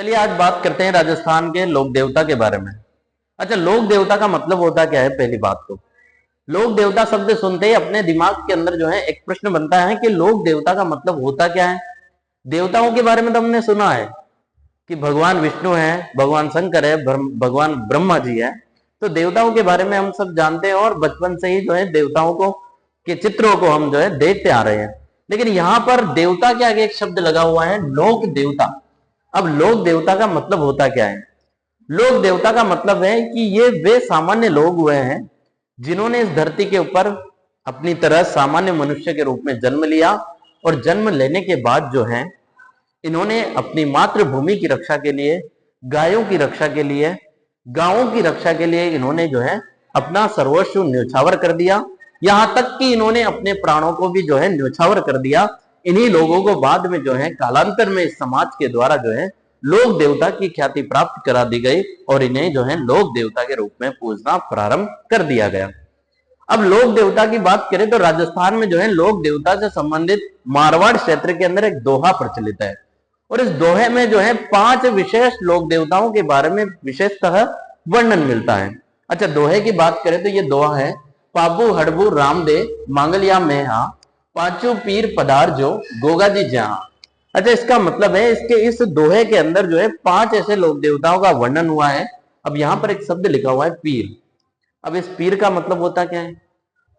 चलिए आज बात करते हैं राजस्थान के लोक देवता के बारे में। अच्छा, लोक देवता का मतलब होता क्या है? पहली बात तो लोक देवता शब्द सुनते ही अपने दिमाग के अंदर जो है एक प्रश्न बनता है कि लोक देवता का मतलब होता क्या है। देवताओं के बारे में तो हमने सुना है कि भगवान विष्णु है, भगवान शंकर है, भगवान ब्रह्मा जी है। तो देवताओं के बारे में हम सब जानते हैं और बचपन से ही जो है देवताओं को के चित्रों को हम जो है देखते आ रहे हैं। लेकिन यहाँ पर देवता के आगे एक शब्द लगा हुआ है, लोक देवता। अब लोक देवता का मतलब होता क्या है? लोक देवता का मतलब है कि ये वे सामान्य लोग हुए हैं जिन्होंने इस धरती के ऊपर अपनी तरह सामान्य मनुष्य के रूप में जन्म लिया और जन्म लेने के बाद जो है इन्होंने अपनी मातृभूमि की रक्षा के लिए, गायों की रक्षा के लिए, गांवों की रक्षा के लिए इन्होंने जो है अपना सर्वस्व न्यौछावर कर दिया। यहां तक कि इन्होंने अपने प्राणों को भी जो है न्यौछावर कर दिया। इन्हीं लोगों को बाद में जो है कालांतर में इस समाज के द्वारा जो है लोक देवता की ख्याति प्राप्त करा दी गई और इन्हें जो है लोक देवता के रूप में पूजना प्रारंभ कर दिया गया। अब लोक देवता की बात करें तो राजस्थान में जो है लोक देवता से संबंधित मारवाड़ क्षेत्र के अंदर एक दोहा प्रचलित है और इस दोहे में जो है 5 विशेष लोक देवताओं के बारे में विशेषतः वर्णन मिलता है। अच्छा, दोहे की बात करें तो ये दोहा है, पाबू हड़बू राम दे मांगलिया मेहा, पांचू पीर पधार जो गोगा जी जहां। अच्छा, इसका मतलब है इसके इस दोहे के अंदर जो है 5 ऐसे लोक देवताओं का वर्णन हुआ है। अब यहां पर एक शब्द लिखा हुआ है पीर। अब इस पीर का मतलब होता क्या है?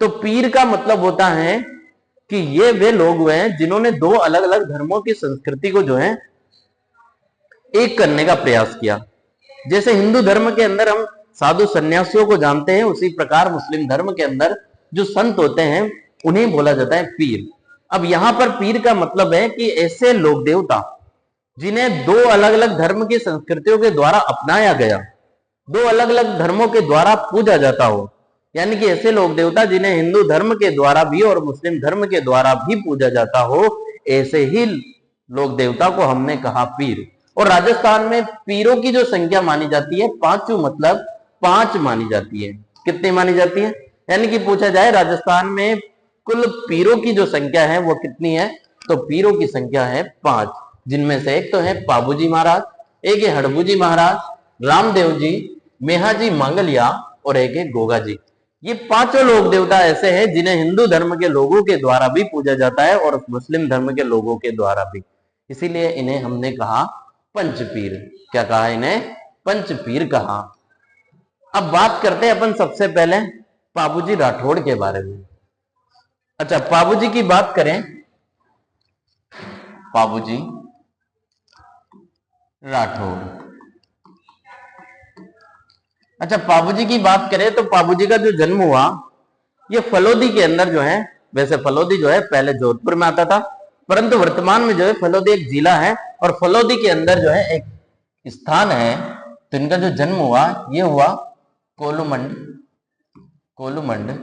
तो पीर का मतलब होता है कि ये वे लोग हुए हैं जिन्होंने 2 अलग अलग धर्मों की संस्कृति को जो है एक करने का प्रयास किया। जैसे हिंदू धर्म के अंदर हम साधु सन्यासियों को जानते हैं, उसी प्रकार मुस्लिम धर्म के अंदर जो संत होते हैं उन्हें बोला जाता है पीर। अब यहां पर पीर का मतलब है कि ऐसे लोक देवता जिन्हें 2 अलग अलग धर्म की संस्कृतियों के द्वारा अपनाया गया, 2 अलग अलग धर्मों के द्वारा पूजा जाता हो, यानी कि ऐसे लोक देवता जिन्हें हिंदू धर्म के द्वारा भी और मुस्लिम धर्म के द्वारा भी पूजा जाता हो, ऐसे ही लोक देवता को हमने कहा पीर। और राजस्थान में पीरों की जो संख्या मानी जाती है, 5 मतलब 5 मानी जाती है। कितनी मानी जाती है? यानी कि पूछा जाए राजस्थान में कुल पीरों की जो संख्या है वो कितनी है, तो पीरों की संख्या है 5, जिनमें से एक तो है पाबूजी महाराज, एक है हड़बूजी महाराज, रामदेव जी, मेहाजी मांगलिया और एक है गोगा जी। ये 5 लोक देवता ऐसे हैं जिन्हें हिंदू धर्म के लोगों के द्वारा भी पूजा जाता है और मुस्लिम धर्म के लोगों के द्वारा भी। इसीलिए इन्हें हमने कहा पंचपीर। क्या कहा? इन्हें पंचपीर कहा। अब बात करते हैं अपन सबसे पहले पाबूजी राठौड़ के बारे में। अच्छा, पाबूजी की बात करें, पाबूजी राठौड़। अच्छा, पाबूजी की बात करें तो पाबूजी का जो जन्म हुआ ये फलोदी के अंदर जो है, वैसे फलोदी जो है पहले जोधपुर में आता था, परंतु वर्तमान में जो है फलोदी एक जिला है और फलोदी के अंदर जो है एक स्थान है। तो इनका जो जन्म हुआ ये हुआ कोलूमंड, कोलूमंड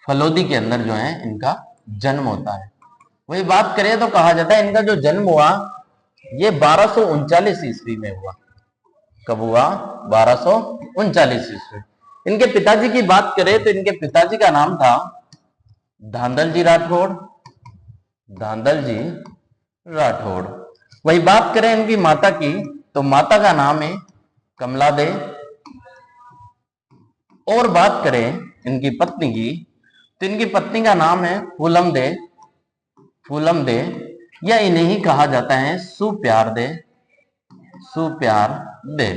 फलोदी के अंदर जो है इनका जन्म होता है। वही बात करें तो कहा जाता है इनका जो जन्म हुआ ये 1239 ईस्वी में हुआ। कब हुआ? 1239 ईस्वी। इनके पिताजी की बात करें तो इनके पिताजी का नाम था धांधल जी राठौड़, धांधल जी राठौड़। वही बात करें इनकी माता की तो माता का नाम है कमला दे। और बात करें इनकी पत्नी की तो इनकी पत्नी का नाम है फूलम दे, फूलम दे, या इन्हें ही कहा जाता है सुप्यार दे, सुप्यार दे।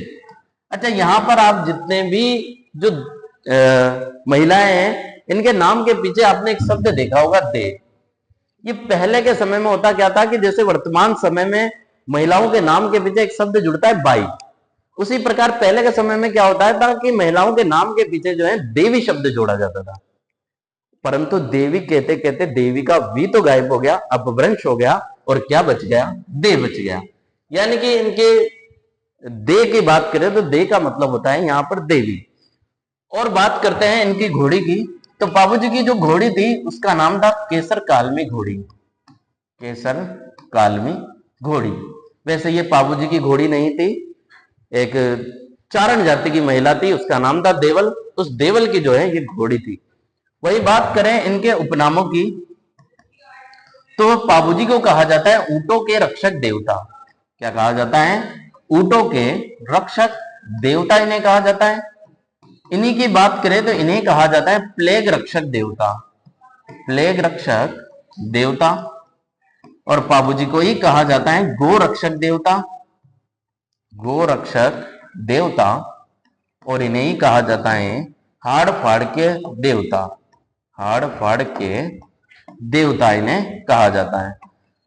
अच्छा, यहां पर आप जितने भी जो महिलाएं हैं इनके नाम के पीछे आपने एक शब्द देखा होगा दे। ये पहले के समय में होता क्या था कि जैसे वर्तमान समय में महिलाओं के नाम के पीछे एक शब्द जुड़ता है बाई, उसी प्रकार पहले के समय में क्या होता था कि महिलाओं के नाम के पीछे जो है देवी शब्द जोड़ा जाता था। परंतु देवी कहते कहते देवी का वी तो गायब हो गया, अपभ्रंश हो गया और क्या बच गया? दे बच गया। यानी कि इनके दे की बात करें तो दे का मतलब होता है यहां पर देवी। और बात करते हैं इनकी घोड़ी की तो बाबूजी की जो घोड़ी थी उसका नाम था केसर कालमी घोड़ी, केसर कालमी घोड़ी। वैसे ये बाबूजी की घोड़ी नहीं थी, एक चारण जाति की महिला थी, उसका नाम था देवल। उस देवल की जो है ये घोड़ी थी। वही बात करें इनके उपनामों की तो बाबूजी को कहा जाता है ऊंटों के रक्षक देवता। क्या कहा जाता है? ऊंटों के रक्षक देवता इन्हें कहा जाता है। इन्हीं की बात करें तो इन्हें कहा जाता है प्लेग रक्षक देवता, प्लेग रक्षक देवता। और पाबूजी को ही कहा जाता है गो रक्षक देवता, गो रक्षक देवता। और इन्हें ही कहा जाता है हाड़ फाड़ के देवता, हाड़ फाड़ के देवता इन्हें कहा जाता है।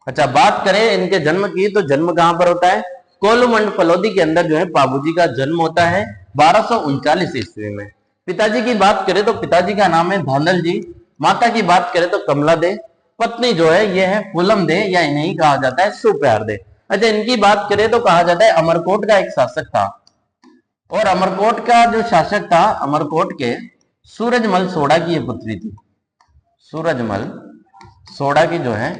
अच्छा, बात करें इनके जन्म की तो जन्म कहां पर होता है? कोलुमंड फलोदी के अंदर जो है पाबूजी का जन्म होता है 1239 ईस्वी में। पिताजी की बात करें तो पिताजी का नाम है धांधल जी, माता की बात करें तो कमला दे, पत्नी जो है ये है फूलम दे या इन्हें ही कहा जाता है सुप्यार दे। अच्छा, इनकी बात करें तो कहा जाता है अमरकोट का एक शासक था, और अमरकोट का जो शासक था, अमरकोट के सूरजमल सोडा की ये पुत्री थी, सूरजमल सोडा की जो है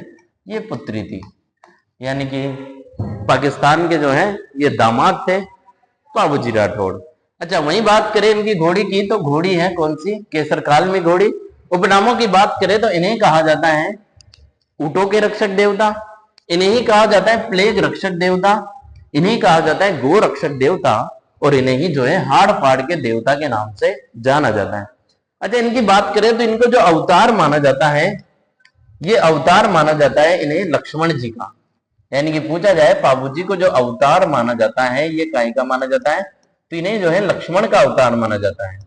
ये पुत्री थी, यानी कि पाकिस्तान के जो है ये दामाद थे पाबूजी राठौड़। अच्छा, वही बात करें इनकी घोड़ी की तो घोड़ी है कौन सी? केसर काल में घोड़ी। उपनामों की बात करें तो इन्हें कहा जाता है ऊंटों के रक्षक देवता, इन्हें ही कहा जाता है प्लेग रक्षक देवता, इन्हें कहा जाता है गो रक्षक देवता, और इन्हें ही जो है हाड़ फाड़ के देवता के नाम से जाना जाता है। अच्छा, इनकी बात करें तो इनको जो अवतार माना जाता है, ये अवतार माना जाता है इन्हें लक्ष्मण जी का, यानी कि पूछा जाए पाबूजी को जो अवतार माना जाता है ये काय का माना जाता है? तो इन्हें जो है लक्ष्मण का अवतार माना जाता है।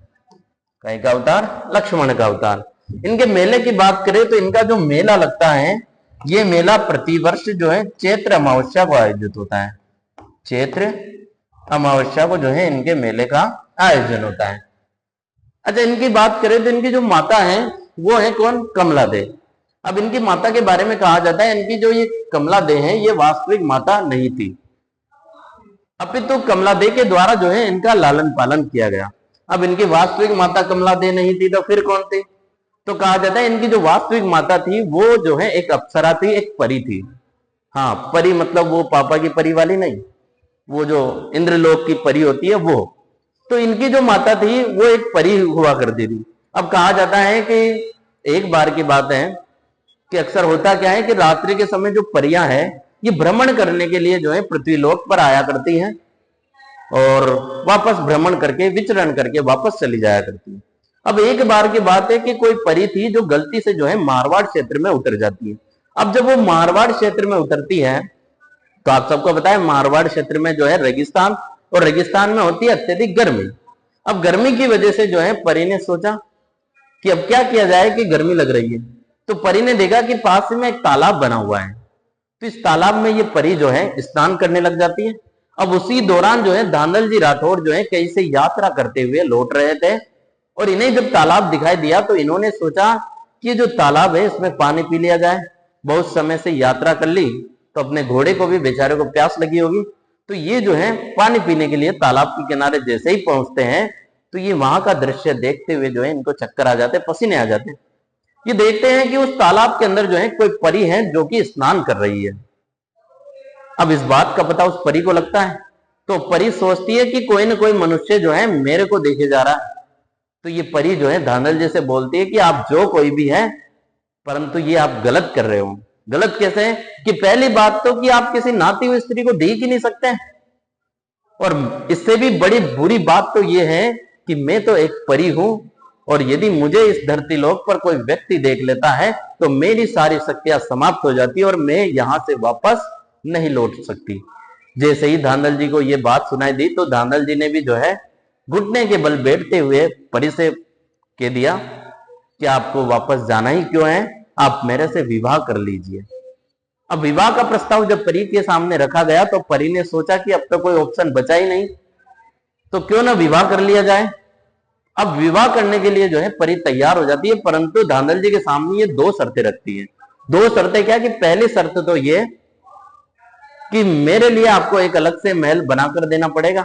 काय का अवतार? लक्ष्मण का अवतार। इनके मेले की बात करें तो इनका जो मेला लगता है ये मेला प्रतिवर्ष जो है चैत्र अमावस्या को आयोजित होता है, चैत्र अमावस्या को जो है इनके मेले का आयोजन होता है। अच्छा, इनकी बात करें तो इनकी जो माता है वो है कौन? कमला दे। अब इनकी माता के बारे में कहा जाता है इनकी जो ये कमला दे है ये वास्तविक माता नहीं थी, अपितु कमला दे के द्वारा जो है इनका लालन पालन किया गया। अब इनकी वास्तविक माता कमला दे नहीं थी तो फिर कौन थी? तो कहा जाता है इनकी जो वास्तविक माता थी वो जो है एक अप्सरा थी, एक परी थी। हाँ, परी मतलब वो पापा की परी वाली नहीं, वो जो इंद्रलोक की परी होती है वो। तो इनकी जो माता थी वो एक परी हुआ करती थी। अब कहा जाता है कि एक बार की बात है कि अक्सर होता क्या है कि रात्रि के समय जो परियां हैं ये भ्रमण करने के लिए जो है पृथ्वीलोक पर आया करती हैं और वापस भ्रमण करके विचरण करके वापस चली जाया करती है। अब एक बार की बात है कि कोई परी थी जो गलती से जो है मारवाड़ क्षेत्र में उतर जाती है। अब जब वो मारवाड़ क्षेत्र में उतरती है तो आप सबको पता है मारवाड़ क्षेत्र में जो है रेगिस्तान, और रेगिस्तान में होती है अत्यधिक गर्मी। अब गर्मी की वजह से जो है परी ने सोचा कि अब क्या किया जाए कि गर्मी लग रही है, तो परी ने देखा कि पास में एक तालाब बना हुआ है, तो इस तालाब में ये परी जो है स्नान करने लग जाती है। अब उसी दौरान जो है धांधल जी राठौड़ जो है कहीं से यात्रा करते हुए लौट रहे थे, और इन्हें जब तालाब दिखाई दिया तो इन्होंने सोचा कि जो तालाब है इसमें पानी पी लिया जाए। बहुत समय से यात्रा कर ली तो अपने घोड़े को भी बेचारे को प्यास लगी होगी, तो ये जो है पानी पीने के लिए तालाब के किनारे जैसे ही पहुंचते हैं तो ये वहां का दृश्य देखते हुए जो है इनको चक्कर आ जाते, पसीने आ जाते। ये देखते हैं कि उस तालाब के अंदर जो है कोई परी है जो कि स्नान कर रही है। अब इस बात का पता उस परी को लगता है, तो परी सोचती है कि कोई ना कोई मनुष्य जो है मेरे को देखे जा रहा है। तो ये परी जो है धांधल जी से बोलती है कि आप जो कोई भी है, परंतु ये आप गलत कर रहे हो। गलत कैसे है? कि पहली बात तो कि आप किसी नाती हुई स्त्री को देख ही नहीं सकते, और इससे भी बड़ी बुरी बात तो ये है कि मैं तो एक परी हूं, और यदि मुझे इस धरती लोक पर कोई व्यक्ति देख लेता है तो मेरी सारी शक्तियां समाप्त हो जाती है और मैं यहां से वापस नहीं लौट सकती। जैसे ही धांधल जी को यह बात सुनाई दी तो धांधल जी ने भी जो है घुटने के बल बैठते हुए परी से कह दिया कि आपको वापस जाना ही क्यों है, आप मेरे से विवाह कर लीजिए। अब विवाह का प्रस्ताव जब परी के सामने रखा गया तो परी ने सोचा कि अब तो कोई ऑप्शन बचा ही नहीं, तो क्यों ना विवाह कर लिया जाए। अब विवाह करने के लिए जो है परी तैयार हो जाती है, परंतु धांधल जी के सामने ये दो शर्तें रखती है। दो शर्तें क्या कि पहली शर्त तो ये कि मेरे लिए आपको एक अलग से महल बनाकर देना पड़ेगा,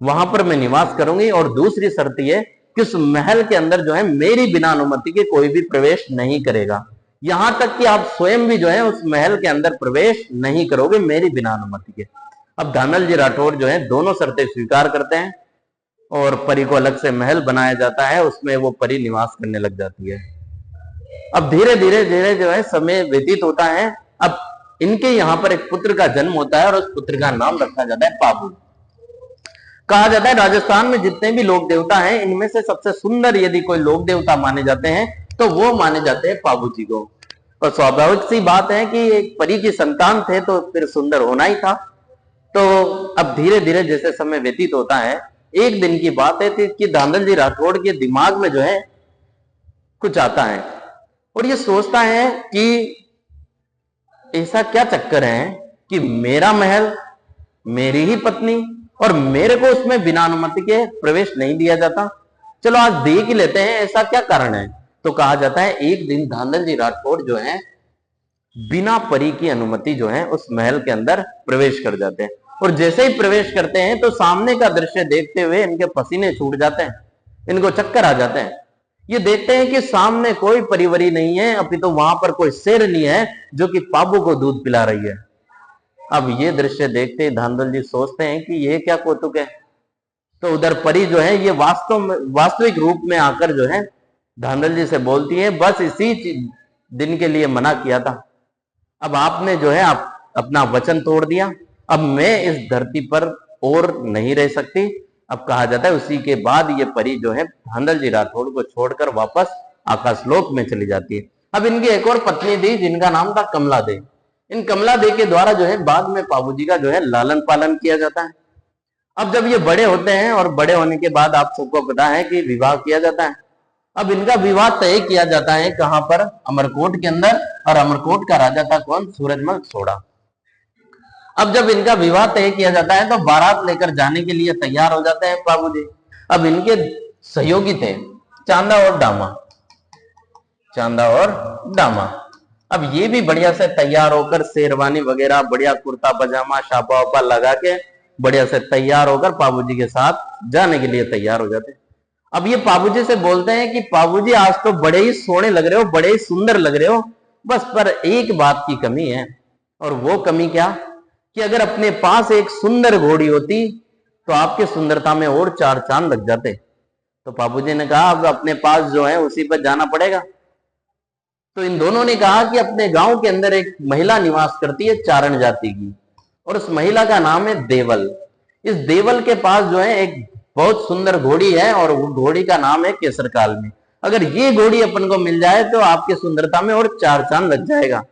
वहां पर मैं निवास करूंगी, और दूसरी शर्त ये कि उस महल के अंदर जो है मेरी बिना अनुमति के कोई भी प्रवेश नहीं करेगा, यहां तक कि आप स्वयं भी जो है उस महल के अंदर प्रवेश नहीं करोगे मेरी बिना अनुमति के। अब धांधल जी राठौड़ जो है दोनों शर्तें स्वीकार करते हैं और परी को अलग से महल बनाया जाता है, उसमें वो परी निवास करने लग जाती है। अब धीरे धीरे धीरे जो है समय व्यतीत होता है। अब इनके यहाँ पर एक पुत्र का जन्म होता है और उस पुत्र का नाम रखा जाता है पाबू। कहा जाता है राजस्थान में जितने भी लोक देवता हैं इनमें से सबसे सुंदर यदि कोई लोक देवता माने जाते हैं तो वो माने जाते हैं पाबू जी को। और स्वाभाविक सी बात है कि एक परी की संतान थे तो फिर सुंदर होना ही था। तो अब धीरे धीरे जैसे समय व्यतीत होता है, एक दिन की बात है कि धांधल जी राठौड़ के दिमाग में जो है कुछ आता है और ये सोचता है कि ऐसा क्या चक्कर है कि मेरा महल, मेरी ही पत्नी और मेरे को उसमें बिना अनुमति के प्रवेश नहीं दिया जाता। चलो आज देख ही लेते हैं ऐसा क्या कारण है। तो कहा जाता है एक दिन धांधल जी राठौड़ जो है बिना परी की अनुमति जो है उस महल के अंदर प्रवेश कर जाते हैं और जैसे ही प्रवेश करते हैं तो सामने का दृश्य देखते हुए इनके पसीने छूट जाते हैं, इनको चक्कर आ जाते हैं। ये देखते हैं कि सामने कोई परिवरी नहीं है, अभी तो वहां पर कोई शेरनी है जो कि पाबू को दूध पिला रही है। अब ये दृश्य देखते ही धांधल जी सोचते हैं कि ये क्या कौतुक है। तो उधर परी जो है ये वास्तविक रूप में आकर जो है धांधल जी से बोलती है, बस इसी दिन के लिए मना किया था, अब आपने जो है आप अपना वचन तोड़ दिया, अब मैं इस धरती पर और नहीं रह सकती। अब कहा जाता है उसी के बाद ये परी जो है धांधल जी राठौड़ को छोड़कर वापस आकाशलोक में चली जाती है। अब इनकी एक और पत्नी थी जिनका नाम था कमला दे। इन कमला दे के द्वारा जो है बाद में पाबू जी का जो है लालन पालन किया जाता है। अब जब ये बड़े होते हैं और बड़े होने के बाद आप सबको पता है कि विवाह किया जाता है। अब इनका विवाह तय किया जाता है कहां पर, अमरकोट के अंदर, और अमरकोट का राजा था कौन, सूरजमल सोढ़ा। अब जब इनका विवाह तय किया जाता है तो बारात लेकर जाने के लिए तैयार हो जाते हैं बाबू जी। अब इनके सहयोगी थे चांदा और डामा, चांदा और डामा। अब ये भी बढ़िया से तैयार होकर शेरवानी वगैरह बढ़िया कुर्ता पजामा शापा वापा लगा के बढ़िया से तैयार होकर पाबूजी के साथ जाने के लिए तैयार हो जाते हैं। अब ये पाबूजी से बोलते हैं कि पाबूजी आज तो बड़े ही सोने लग रहे हो, बड़े ही सुंदर लग रहे हो, बस पर एक बात की कमी है। और वो कमी क्या, कि अगर अपने पास एक सुंदर घोड़ी होती तो आपके सुंदरता में और चार चांद लग जाते। तो पाबूजी ने कहा अब अपने पास जो है उसी पर जाना पड़ेगा। तो इन दोनों ने कहा कि अपने गांव के अंदर एक महिला निवास करती है चारण जाति की, और उस महिला का नाम है देवल। इस देवल के पास जो है एक बहुत सुंदर घोड़ी है और वो घोड़ी का नाम है केसर कालनी। अगर ये घोड़ी अपन को मिल जाए तो आपकी सुंदरता में और चार चांद लग जाएगा।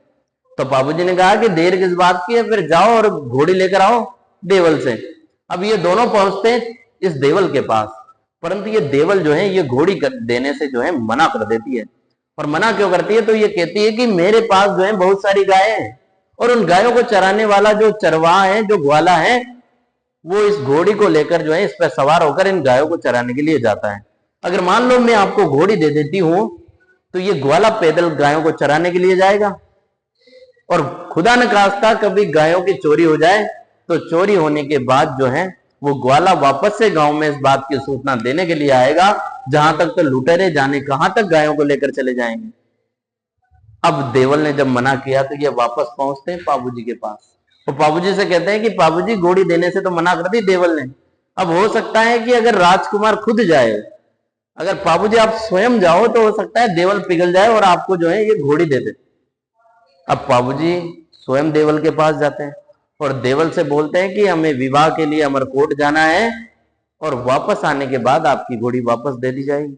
तो बाबूजी ने कहा कि देर किस बात की है, फिर जाओ और घोड़ी लेकर आओ देवल से। अब ये दोनों पहुंचते हैं इस देवल के पास, परंतु ये देवल जो है ये घोड़ी देने से जो है मना कर देती है। और मना क्यों करती है, तो ये कहती है कि मेरे पास जो है बहुत सारी गायें हैं और उन गायों को चराने वाला जो चरवाहा है, जो ग्वाला है, वो इस घोड़ी को लेकर जो है इस पर सवार होकर इन गायों को चराने के लिए जाता है। अगर मान लो मैं आपको घोड़ी दे देती हूं तो ये ग्वाला पैदल गायों को चराने के लिए जाएगा, और खुदा न खास्ता कभी गायों की चोरी हो जाए तो चोरी होने के बाद जो है वो ग्वाला वापस से गांव में इस बात की सूचना देने के लिए आएगा, जहां तक तो लुटेरे जाने कहां तक गायों को लेकर चले जाएंगे। अब देवल ने जब मना किया तो ये वापस पहुंचते हैं पाबूजी के पास, तो पाबूजी से कहते हैं कि पाबूजी घोड़ी देने से तो मना कर दी देवल ने, अब हो सकता है कि अगर राजकुमार खुद जाए, अगर पाबूजी आप स्वयं जाओ तो हो सकता है देवल पिघल जाए और आपको जो है ये घोड़ी दे दे। अब पाबूजी स्वयं देवल के पास जाते हैं और देवल से बोलते हैं कि हमें विवाह के लिए अमरकोट जाना है और वापस आने के बाद आपकी घोड़ी वापस दे दी जाएगी।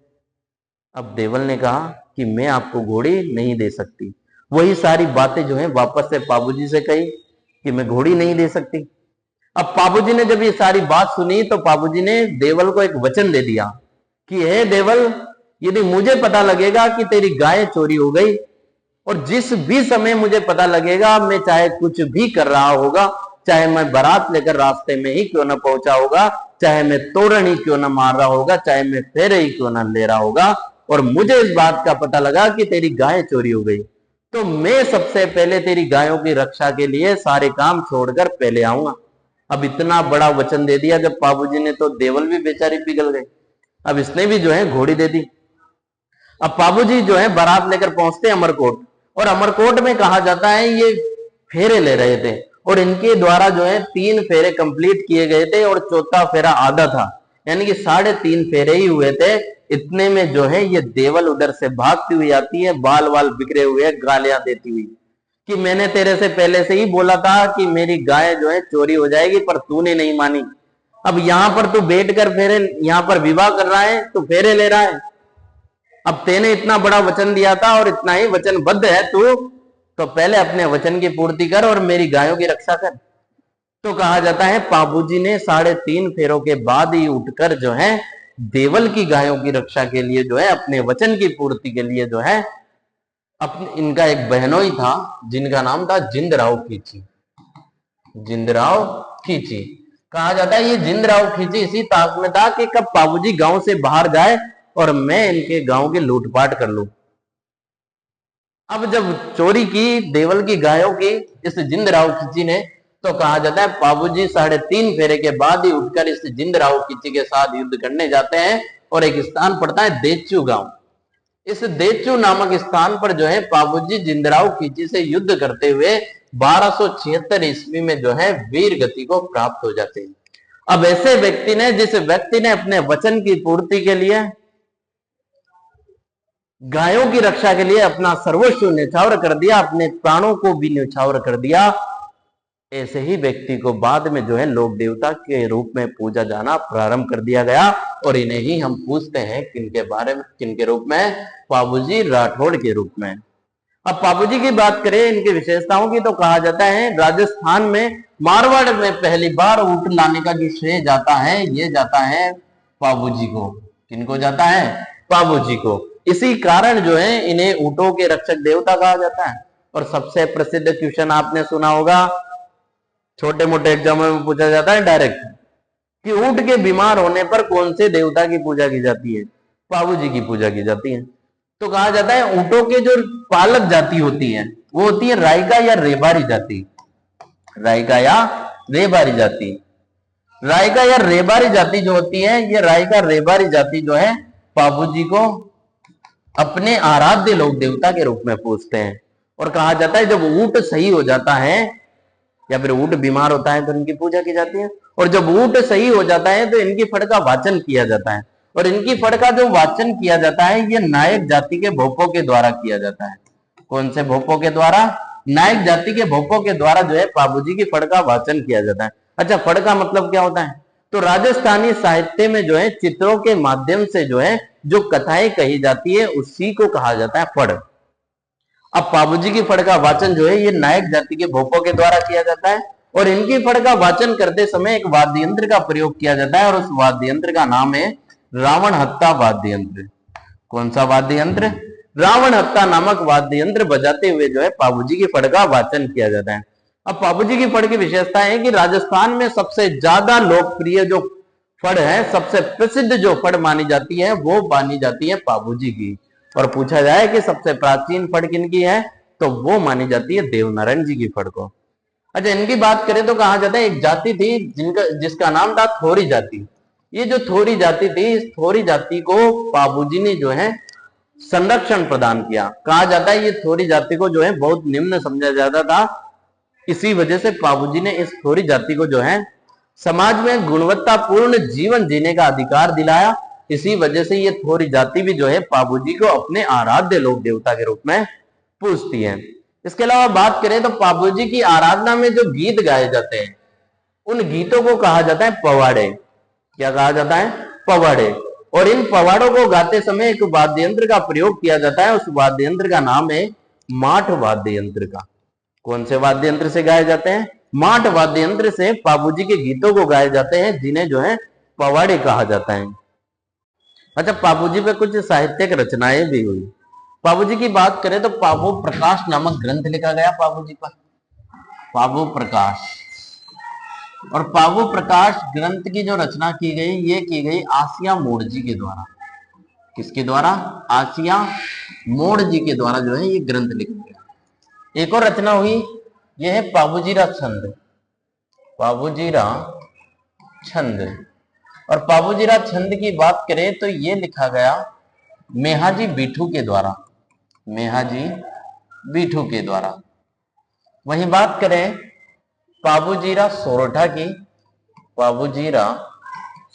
अब देवल ने कहा कि मैं आपको घोड़ी नहीं दे सकती। वही सारी बातें जो है वापस से पाबूजी से कही कि मैं घोड़ी नहीं दे सकती। अब पाबूजी ने जब ये सारी बात सुनी तो पाबूजी ने देवल को एक वचन दे दिया कि हे देवल, यदि मुझे पता लगेगा कि तेरी गाय चोरी हो गई और जिस भी समय मुझे पता लगेगा, मैं चाहे कुछ भी कर रहा होगा, चाहे मैं बारात लेकर रास्ते में ही क्यों ना पहुंचा होगा, चाहे मैं तोरण ही क्यों ना मार रहा होगा, चाहे मैं फेरे ही क्यों ना ले रहा होगा, और मुझे इस बात का पता लगा कि तेरी गाय चोरी हो गई, तो मैं सबसे पहले तेरी गायों की रक्षा के लिए सारे काम छोड़कर पहले आऊंगा। अब इतना बड़ा वचन दे दिया जब पाबूजी ने, तो देवल भी बेचारी पिघल गई। अब इसने भी जो है घोड़ी दे दी। अब पाबूजी जो है बारात लेकर पहुंचते अमरकोट, और अमरकोट में कहा जाता है ये फेरे ले रहे थे और इनके द्वारा जो है 3 फेरे कंप्लीट किए गए थे और चौथा फेरा आधा था, यानी कि 3.5 फेरे ही हुए थे। इतने में जो है ये देवल उधर से भागती हुई आती है, बाल बाल बिखरे हुए, गालियां देती हुई कि मैंने तेरे से पहले से ही बोला था कि मेरी गाय जो है चोरी हो जाएगी, पर तूने नहीं मानी। अब यहां पर तू बैठ कर फेरे, यहां पर विवाह कर रहा है, तू फेरे ले रहा है। अब तेने इतना बड़ा वचन दिया था और इतना ही वचनबद्ध है तू, तो पहले अपने वचन की पूर्ति कर और मेरी गायों की रक्षा कर। तो कहा जाता है बाबूजी ने 3.5 फेरों के बाद ही उठकर जो है देवल की गायों की रक्षा के लिए जो है अपने वचन की पूर्ति के लिए जो है अपने, इनका एक बहनोई था जिनका नाम था जिंदराव खींची। जिंदराव खींची कहा जाता है, ये जिंदराव खींची इसी ताक में था कि कब बाबूजी गांव से बाहर जाए और मैं इनके गांव की लूटपाट कर लूं। अब जब चोरी की देवल की गायों की इस जिंदराव खींची ने, तो कहा जाता है बाबूजी 3.5 फेरे के बाद ही उठकर इस जिंदराव खींची के साथ युद्ध करने जाते हैं। और एक स्थान पड़ता है देचू गांव। इस देचू नामक स्थान पर जो है बाबूजी जिंदराव खींची से युद्ध करते हुए 1276 ईस्वी में जो है वीर गति को प्राप्त हो जाते हैं। अब ऐसे व्यक्ति ने, जिस व्यक्ति ने अपने वचन की पूर्ति के लिए, गायों की रक्षा के लिए अपना सर्वस्व न्यौछावर कर दिया, अपने प्राणों को भी न्यौछावर कर दिया, ऐसे ही व्यक्ति को बाद में जो है लोक देवता के रूप में पूजा जाना प्रारंभ कर दिया गया। और इन्हें ही हम पूछते हैं किनके बारे में, किनके रूप में? पाबूजी राठौड़ के रूप में। अब पाबूजी की बात करें इनकी विशेषताओं की, तो कहा जाता है राजस्थान में मारवाड़ में पहली बार ऊंट लाने का जो श्रेय जाता है, ये जाता है पाबूजी को। किनको जाता है? पाबूजी को। इसी कारण जो है इन्हें ऊंटों के रक्षक देवता कहा जाता है। और सबसे प्रसिद्ध क्वेश्चन आपने सुना होगा, छोटे मोटे एग्जाम में पूछा जाता है डायरेक्ट, कि ऊंट के बीमार होने पर कौन से देवता की पूजा की जाती है? पाबूजी की पूजा की जाती है। तो कहा जाता है ऊंटों के जो पालक जाति होती है वो होती है रायका या रेबारी जाति। रायका या रेबारी जाति। रायका या रेबारी जाति जो होती है, ये रायका रेबारी जाति जो है पाबूजी को अपने आराध्य लोक देवता के रूप में पूजते हैं। और कहा जाता है जब ऊंट सही हो जाता है या फिर ऊंट बीमार होता है तो इनकी पूजा की जाती है। और जब ऊंट सही हो जाता है तो इनकी फड़ का वाचन किया जाता है। और इनकी फड़ का जो वाचन किया जाता है ये नायक जाति के भोपों के द्वारा किया जाता है। कौन से भोपों के द्वारा? नायक जाति के भोपों के द्वारा जो है बाबूजी की फड़ का वाचन किया जाता है। अच्छा, फड़ का मतलब क्या होता है? तो राजस्थानी साहित्य में जो है चित्रों के माध्यम से जो है जो कथाएं कही जाती है उसी को कहा जाता है फड़। अब बाबूजी की फड़ का वाचन जो है ये नायक जाति के भोपों के द्वारा किया जाता है। और इनकी फड़ का वाचन करते समय एक वाद्य यंत्र का प्रयोग किया जाता है और उस वाद्य यंत्र का नाम है रावण हत्ता वाद्य यंत्र। कौन सा वाद्य यंत्र? रावण हत्ता नामक वाद्य यंत्र बजाते हुए जो है बाबूजी की फड़ का वाचन किया जाता है। अब बाबूजी की फड़ की विशेषता है कि राजस्थान में सबसे ज्यादा लोकप्रिय जो फड़ है, सबसे प्रसिद्ध जो फड़ मानी जाती है वो मानी जाती है बाबूजी की। और पूछा जाए कि सबसे प्राचीन फड़ किनकी है, तो वो मानी जाती है देवनारायण जी की फड़ को। अच्छा, इनकी बात करें तो कहा जाता है एक जाति थी जिसका नाम था थोरी जाति। ये जो थोरी जाति थी, इस थोरी जाति को बाबूजी ने जो है संरक्षण प्रदान किया। कहा जाता है ये थोरी जाति को जो है बहुत निम्न समझा जाता था। इसी वजह से बाबूजी ने इस थोरी जाति को जो है समाज में गुणवत्तापूर्ण जीवन जीने का अधिकार दिलाया। इसी वजह से ये थोरी जाति भी जो है बाबूजी को अपने आराध्य लोक देवता के रूप में पूजती है। इसके अलावा बात करें तो बाबूजी की आराधना में जो गीत गाए जाते हैं उन गीतों को कहा जाता है पवाड़े। क्या कहा जाता है? पवाड़े। और इन पवाड़ों को गाते समय एक वाद्य यंत्र का प्रयोग किया जाता है। उस वाद्य यंत्र का नाम है माठ वाद्य यंत्र का। कौन से वाद्य यंत्र से गाए जाते हैं? माठ वाद्य यंत्र से बाबूजी के गीतों को गाए जाते हैं, जिन्हें जो है पवाड़े कहा जाता है। अच्छा, बाबूजी पे कुछ साहित्यिक रचनाएं भी हुई। बाबूजी की बात करें तो पाबू प्रकाश नामक ग्रंथ लिखा गया बाबूजी पर। पाबू प्रकाश। और पाबू प्रकाश ग्रंथ की जो रचना की गई, ये की गई आसिया मोड़ जी के द्वारा। किसके द्वारा? आसिया मोड़ जी के द्वारा जो है ये ग्रंथ लिखा गया। एक और रचना हुई, यह है पाबूजीरा छंद। पाबूजीरा छंद। और पाबूजीरा छंद की बात करें तो ये लिखा गया मेहाजी बीठू के द्वारा। मेहाजी बीठू के द्वारा। वहीं बात करें पाबूजीरा सोरठा की। पाबूजीरा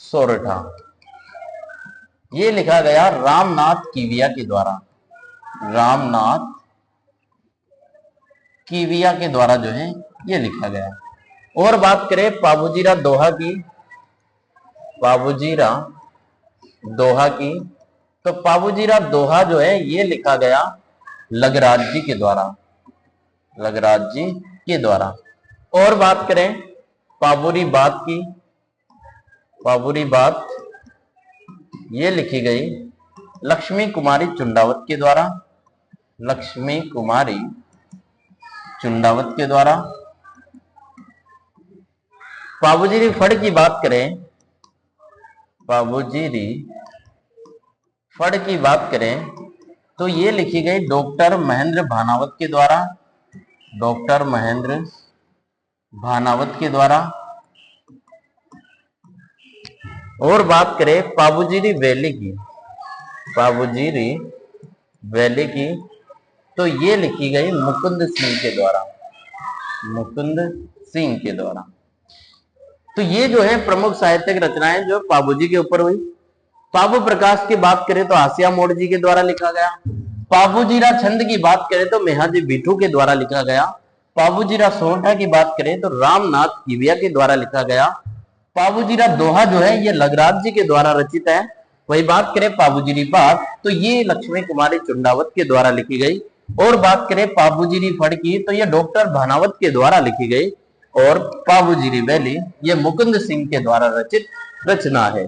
सोरठा, ये लिखा गया रामनाथ कीविया के द्वारा। रामनाथ कीविया के द्वारा जो है ये लिखा गया। और बात करें पाबूजीरा दोहा की, पाबूजीरा दोहा की, तो पाबूजीरा दोहा जो है ये लिखा गया लगराज जी के द्वारा, लगराज जी के द्वारा। और बात करें पाबूरी बात की, पाबूरी बात ये लिखी गई लक्ष्मी कुमारी चुंडावत के द्वारा, लक्ष्मी कुमारी चुंडावत के द्वारा। पाबूजीरी फड़ की बात करें, पाबूजीरी फड़ की बात करें तो ये लिखी गई डॉक्टर महेंद्र भानावत के द्वारा, डॉक्टर महेंद्र भानावत के द्वारा। और बात करें पाबूजीरी वैली की, पाबूजीरी वैली की, तो ये लिखी गई मुकुंद सिंह के द्वारा, मुकुंद सिंह के द्वारा। तो ये जो है प्रमुख साहित्यिक रचनाएं जो पाबूजी के ऊपर हुई। पाबू प्रकाश की बात करें तो आसिया मोड़ जी के द्वारा लिखा गया। पाबूजीरा छंद की बात करें तो मेहाजी बिठू के द्वारा लिखा गया। पाबूजीरा सोरठा की बात करें तो रामनाथ कीविया के द्वारा लिखा गया। पाबूजीरा दोहा जो है ये लगराज जी के द्वारा रचित है। वही बात करें पाबूजीरी बात तो ये लक्ष्मी कुमारी चुंडावत के द्वारा लिखी गई। और बात करें पाबूजीरी फड़ की तो ये डॉक्टर भानावत के द्वारा लिखी गई। और पाबूजीरी वैली ये मुकुंद सिंह के द्वारा रचित रचना है।